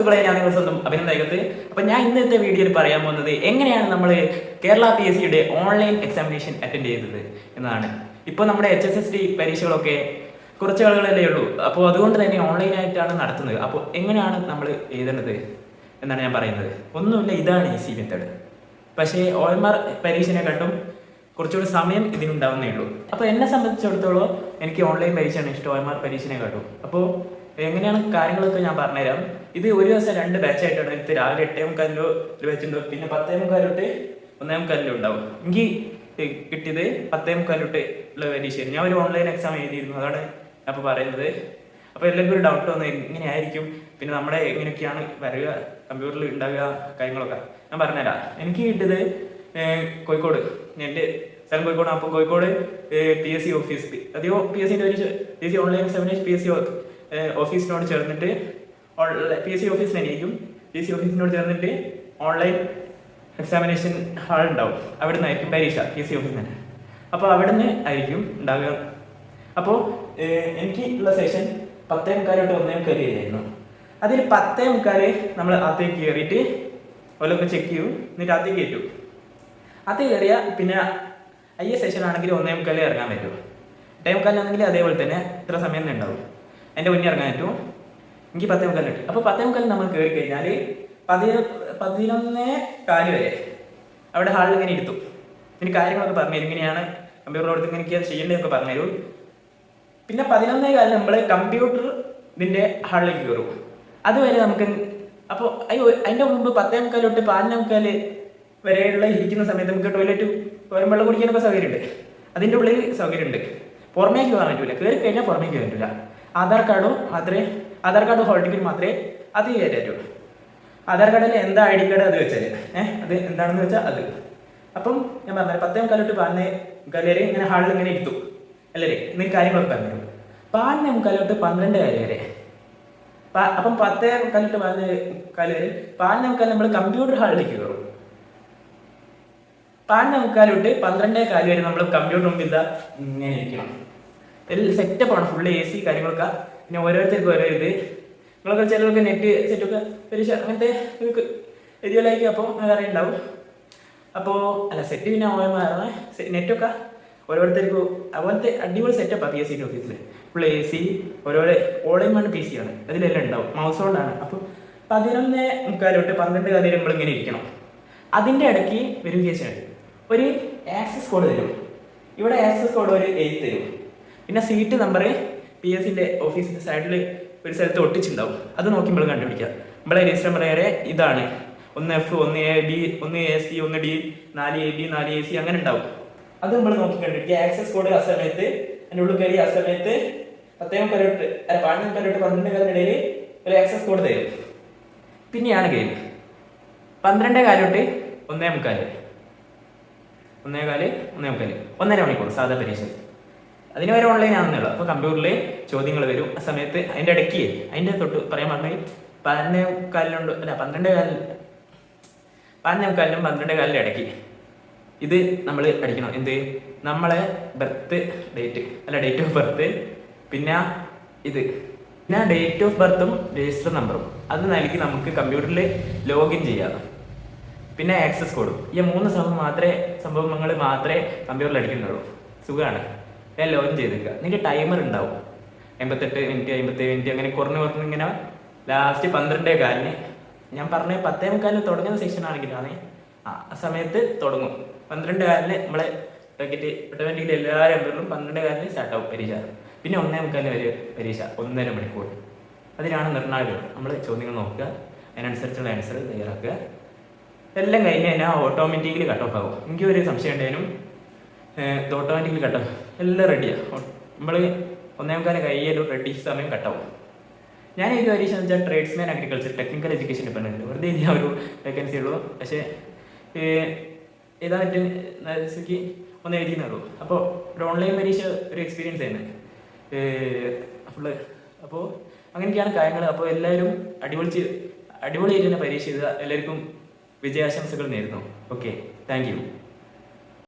ഞാൻ നിങ്ങൾ സ്വന്തം അഭിനന്ദനത്ത്. അപ്പൊ ഞാൻ ഇന്നത്തെ വീഡിയോയിൽ പറയാൻ പോകുന്നത് എങ്ങനെയാണ് നമ്മൾ കേരള PSCയുടെ ഓൺലൈൻ എക്സാമിനേഷൻ അറ്റൻഡ് ചെയ്തത് എന്നതാണ്. ഇപ്പോൾ നമ്മുടെ HSSD പരീക്ഷകളൊക്കെ കുറച്ച് ആളുകളല്ലേ ഉള്ളൂ. അപ്പോൾ അതുകൊണ്ട് തന്നെ ഓൺലൈനായിട്ടാണ് നടത്തുന്നത്. അപ്പോൾ എങ്ങനെയാണ് നമ്മൾ എഴുതേണ്ടത് എന്നാണ് ഞാൻ പറയുന്നത്. ഒന്നുമില്ല, ഇതാണ് ഈസി മെത്തേഡ്. പക്ഷേ OMR പരീക്ഷനെക്കാട്ടും കുറച്ചുകൂടി സമയം ഇതിനുണ്ടാവുന്നേ ഉള്ളൂ. അപ്പോൾ എന്നെ സംബന്ധിച്ചിടത്തോളം എനിക്ക് ഓൺലൈൻ പരീക്ഷയാണ് ഇഷ്ടം OMR പരീക്ഷനെക്കാട്ടും. അപ്പോൾ എങ്ങനെയാണ് കാര്യങ്ങളൊക്കെ ഞാൻ പറഞ്ഞുതരാം. ഇത് ഒരു ദിവസം 2 ബാച്ചായിട്ടാണ്. ഇത് രാവിലെ 8:45 ഒരു ബാച്ചുണ്ട്, പിന്നെ 10:45 തൊട്ട് 1:45 ഉണ്ടാവും. എനിക്ക് കിട്ടിയത് 10:45 തൊട്ട് ഉള്ള പരീക്ഷയാണ്. ഞാൻ ഒരു ഓൺലൈൻ എക്സാം എഴുതിയിരുന്നു, അതാണ് ഞാൻ ഇപ്പോൾ പറയുന്നത്. അപ്പോൾ എല്ലാവർക്കും ഒരു ഡൗട്ട് വന്നു, എങ്ങനെയായിരിക്കും, പിന്നെ നമ്മുടെ എങ്ങനെയൊക്കെയാണ് വരിക, കമ്പ്യൂട്ടറിൽ ഉണ്ടാകുക, കാര്യങ്ങളൊക്കെ ഞാൻ പറഞ്ഞുതരാം. എനിക്ക് കിട്ടിയത് കോഴിക്കോട്, എൻ്റെ സ്ഥലം കോഴിക്കോട്. അപ്പോൾ കോഴിക്കോട് PSC ഓഫീസ്, അതെയോ PSC ഓൺലൈൻ എക്സാമിനേഷൻ PSC ഓഫീസിനോട് ചേർന്നിട്ട് PSC ഓഫീസിൽ തന്നെയായിരിക്കും. PSC ഓഫീസിനോട് ചേർന്നിട്ട് ഓൺലൈൻ എക്സാമിനേഷൻ ഹാൾ ഉണ്ടാവും. അവിടെ നിന്നായിരിക്കും പരീക്ഷ, PSC ഓഫീസിൽ തന്നെ. അപ്പോൾ അവിടെ നിന്ന് ആയിരിക്കും ഉണ്ടാകുക. അപ്പോൾ എനിക്ക് ഉള്ള സെഷൻ 10:45 തൊട്ട് 1:45 ആയിരുന്നു. അതിൽ 10:45 നമ്മൾ അകത്തേക്ക് കയറിയിട്ട് ഓലൊക്കെ ചെക്ക് ചെയ്യും, എന്നിട്ട് അകത്തേക്ക് കയറ്റും. അത് കയറിയ പിന്നെ സെഷൻ ആണെങ്കിൽ 1:45 ഇറങ്ങാൻ പറ്റും. 8:45 ആണെങ്കിൽ അതേപോലെ തന്നെ ഇത്ര സമയം തന്നെ ഉണ്ടാവും. അതിൻ്റെ മുന്നേ ഇറങ്ങാൻ പറ്റും. എനിക്ക് 10:45 കിട്ടും. അപ്പോൾ 10:45 നമ്മൾ കയറി കഴിഞ്ഞാൽ 11:15 വരെ അവിടെ ഹാളിൽ ഇങ്ങനെ ഇരുത്തും. ഇതിന് കാര്യങ്ങളൊക്കെ പറഞ്ഞുതരും, ഇങ്ങനെയാണ് കമ്പ്യൂട്ടറോട് ഇങ്ങനെയൊക്കെ ചെയ്യേണ്ടതൊക്കെ പറഞ്ഞുതരും. പിന്നെ 11:15 നമ്മൾ കമ്പ്യൂട്ടർ ഇതിൻ്റെ ഹാളിലേക്ക് കയറും. അതുവരെ നമുക്ക് അപ്പോൾ അതിൻ്റെ മുമ്പ് 10:45 തൊട്ട് 11:45 വരെയുള്ള ഇരിക്കുന്ന സമയത്ത് നമുക്ക് ടോയ്ലറ്റ് വെള്ളം കുടിക്കാനൊക്കെ സൗകര്യമുണ്ട്. അതിൻ്റെ ഉള്ളിൽ സൗകര്യമുണ്ട്. പുറമേക്ക് പോകാൻ പറ്റില്ല, കയറി കഴിഞ്ഞാൽ പുറമേക്ക് പോകാൻ പറ്റില്ല. ആധാർ കാർഡ് ഹോൾ ടിക്കറ്റ് മാത്രമേ അത് കയറ്റാറ്റുള്ളൂ. ആധാർ കാർഡിൽ എന്താ ID കാർഡ് അത് വെച്ചാൽ അത് എന്താണെന്ന് വെച്ചാൽ അത്. അപ്പം ഞാൻ പറഞ്ഞത് 10:45 തൊട്ട് 11:45 വരെ ഇങ്ങനെ ഹാളിൽ ഇങ്ങനെ ഇരുത്തും അല്ലേ. ഇന്നീ കാര്യങ്ങളൊക്കെ പറഞ്ഞു 11:45 തൊട്ട് 12:15 വരെ. അപ്പം 10:45 തൊട്ട് 11:15 വരെ 11:45 നമ്മൾ കമ്പ്യൂട്ടർ ഹാളിലേക്ക് കയറും. 11:45 തൊട്ട് 12:15 വരെ നമ്മൾ കമ്പ്യൂട്ടർ മുമ്പിൽ ഇതാ ഇങ്ങനെ ഇരിക്കണം. എല്ലാം സെറ്റപ്പാണ്, ഫുള്ള് AC കാര്യങ്ങളൊക്കെ. പിന്നെ ഓരോരുത്തർക്കും ഓരോ ഇത്, നിങ്ങളൊക്കെ ചിലർക്ക് നെറ്റ് സെറ്റൊക്കെ പരീക്ഷ അങ്ങനത്തെ എഴുതിയാലായിരിക്കും. അപ്പോൾ അറിയുണ്ടാവും. അപ്പോൾ അല്ല സെറ്റ് പിന്നെ OMR നെറ്റൊക്കെ ഓരോരുത്തർക്കും അതുപോലത്തെ അടിപൊളി സെറ്റപ്പാണ് PSC ഓഫീസിൽ. ഫുൾ AC, ഓരോരോ ഓൺലൈൻ PC ആണ്, അതിലെല്ലാം ഉണ്ടാവും. മൗസ് കൊണ്ടാണ്. അപ്പോൾ 11:45 തൊട്ട് 12:15 വരെ നമ്മളിങ്ങനെ ഇരിക്കണം. അതിൻ്റെ ഇടയ്ക്ക് വെരിഫിക്കേഷൻ ഒരു ആക്സസ് കോഡ് തരും. ഇവിടെ ആക്സസ് കോഡ് ഒരു 8 തരും. പിന്നെ സീറ്റ് നമ്പർ PSCൻ്റെ ഓഫീസിൻ്റെ സൈഡിൽ ഒരു സ്ഥലത്ത് ഒട്ടിച്ചുണ്ടാവും. അത് നോക്കി നമ്മൾ കണ്ടുപിടിക്കുക. നമ്മളെ രജിസ്റ്റർ നമ്പർ വരെ ഇതാണ്. 1F, 1AB, 1AC, 1D, 4AB, 4AC അങ്ങനെ ഉണ്ടാവും. അത് നമ്മൾ നോക്കി കണ്ടുപിടിക്കുക. ആക്സസ് കോഡ് ആ സമയത്ത് അതിൻ്റെ ഉള്ളിൽ കയറി ആ സമയത്ത് 10:45 തൊട്ട് 12:15 ഇടയിൽ ഒരു ആക്സസ് കോഡ് തരും. പിന്നെയാണ് ഗെയിം. 12:15 തൊട്ട് 1:45 1:45 മണിക്കൂർ സാധാ പരീക്ഷ. അതിന് വരെ ഓൺലൈൻ ആണെന്നുള്ളൂ. അപ്പോൾ കമ്പ്യൂട്ടറിൽ ചോദ്യങ്ങൾ വരും. ആ സമയത്ത് അതിൻ്റെ ഇടയ്ക്ക് അതിൻ്റെ തൊട്ട് പറയാൻ പറഞ്ഞാൽ 11:45 അല്ല 11:45 12:45 ഇടയ്ക്ക് ഇത് നമ്മൾ അടിക്കണം. എന്ത്, നമ്മളെ ബർത്ത് ഡേറ്റ് അല്ല ഡേറ്റ് ഓഫ് ബർത്ത്, പിന്നെ ഇത്, പിന്നെ ഡേറ്റ് ഓഫ് ബർത്തും രജിസ്റ്റർ നമ്പറും അത് നൽകി നമുക്ക് കമ്പ്യൂട്ടറിൽ ലോഗിൻ ചെയ്യാം. പിന്നെ ആക്സസ് കോഡും. ഈ 3 സംഭവങ്ങൾ മാത്രമേ കമ്പ്യൂട്ടറിൽ അടിക്കുന്നുള്ളൂ. സുഖമാണ്. ഞാൻ ലോഗിൻ ചെയ്തേക്കുക. എന്നിട്ട് ടൈമർ ഉണ്ടാവും. 88 മിനിറ്റ് 57 മിനിറ്റ് അങ്ങനെ കുറഞ്ഞ് ഇങ്ങനെ ലാസ്റ്റ് 12:15 ഞാൻ പറഞ്ഞ 10:45 തുടങ്ങുന്ന സെക്ഷൻ ആണെങ്കിലാണ് ആ സമയത്ത് തുടങ്ങും. 12:15 നമ്മളെ ഓട്ടോമാറ്റിക്കലി എല്ലാ നമ്പറിലും 12:15 സ്റ്റാർട്ടാവും പരീക്ഷ. പിന്നെ 1:45 വരെ പരീക്ഷ, 1.5 മണിക്കൂർ. അതിനാണ് നിർണായകം. നമ്മൾ ചോദ്യങ്ങൾ നോക്കുക, അതിനനുസരിച്ചുള്ള ആൻസർ തയ്യാറാക്കുക. എല്ലാം കഴിഞ്ഞ് കഴിഞ്ഞാൽ ഓട്ടോമാറ്റിക്കലി കട്ട് ഓഫ് ആകും. എനിക്കൊരു സംശയം ഉണ്ടായാലും ഇത് ഓട്ടോമാറ്റിക്കലി കട്ട് ഓഫ് എല്ലാം റെഡിയാണ്. നമ്മൾ 1:45 കഴിയാലും റെഡി സമയം കട്ടാവും. ഞാൻ ഈ പരീക്ഷ എന്ന് വെച്ചാൽ tradesman agriculture technical education department വെറുതെ എഴുതിയ ഒരു വേക്കൻസി ഉള്ളൂ. പക്ഷേ ഏതാണ്ട് നഴ്സിക്ക് ഒന്ന് എഴുതിയെന്നുള്ളൂ. അപ്പോൾ ഒരു ഓൺലൈൻ പരീക്ഷ ഒരു എക്സ്പീരിയൻസ് ആണ് ഫുള്ള്. അപ്പോൾ അങ്ങനെയൊക്കെയാണ് കാര്യങ്ങൾ. അപ്പോൾ എല്ലാവരും അടിപൊളിയായിട്ട് തന്നെ പരീക്ഷ എഴുതുക. എല്ലാവർക്കും വിജയാശംസകൾ നേരുന്നു. Okay, thank you.